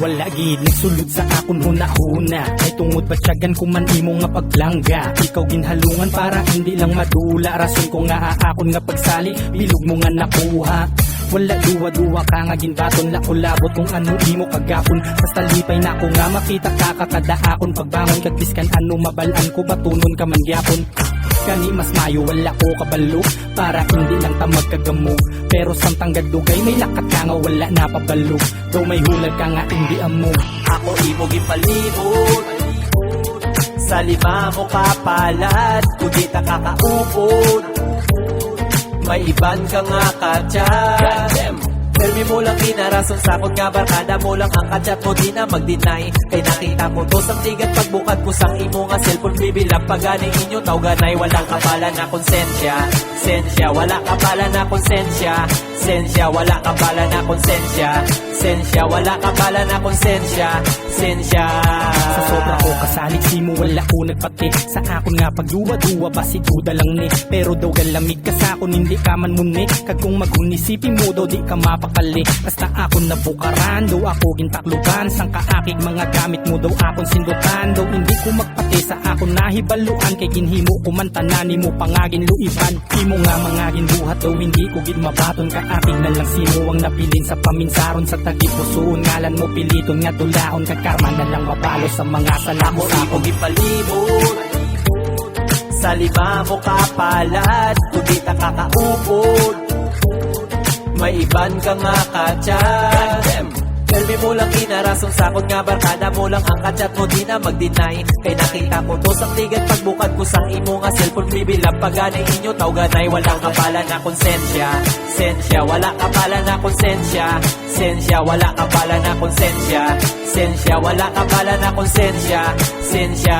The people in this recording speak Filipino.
wala gid nagsulod sa akon hunahuna. Ay tungod batyagan ko man imo nga paglangga. Ikaw ginhalungan para hindi lang madula. Rason ko nga akon nga pagsali, bilog mo nga nakuha. Wala duwa-duwa ka nga ginbaton la kulabot kung ano imo kagapon. Basta lipay na ko nga makita ka kakadaakon. Pagbangon kagpiskan ano mabalaan ko batunon ka man gyapon. Kani mas mayo wala ko kabalo para hindi lang ta magkagamo. Pero samtang gadugay may lakat ka nga wala napabalo. Daw may hulag ka nga hindi amo. Ako imo gipalibot sa lima mo kapalat, kundi ta kakaupod. May iban ka nga katyan. Tell me mo lang kinarason sakot nga barkada mo lang ang kachat mo di na mag-deny. Kay nakita ko to sang tigat pagbukat ko sang imo nga cellphone bibilap paganing inyo tawganay. Walang kapala na konsensya, sensya. Wala kapala na konsensya, sensya. Wala kapala na konsensya, sensya. Wala kapala na konsensya, sensya. Sa sobra ko kasalig si mo wala ko nagpati. Sa akon nga pagduwa-duwa basi duda lang ni. Pero daw galamig ka sa akon hindi ka man muni. Kag kung magunisipin mo daw di ka mapakali. Basta akon nabukaran daw ako gintakluban. Sang kaakig mga gamit mo daw akon sindutan. Daw hindi ko magpati sa akon nahibaluan. Kay ginhimo ko man tanani mo pangagin luiban. Imo nga mga ginbuhat daw hindi ko gid mabaton. Kaakig na lang sino ang napilin sa paminsaron. Sa tagipusoon ngalan mo piliton nga tulaon. Kakarma na lang mabalo sa mga salamo. Ako gipalibot sa lima mo kapalat, kundi ta kakaupod. May iban ka nga katyan. Tell me mo lang kinarason sakot nga barkada mo lang ang kachat mo di na mag-deny. Kay nakita ko to sang tigat pagbukat ko sang imo nga cellphone bibilap pagani inyo tawganay. Walang kapala na konsensya, sensya. Wala kapala na konsensya, sensya. Wala kapala na konsensya, sensya. Wala kapala na konsensya, sensya.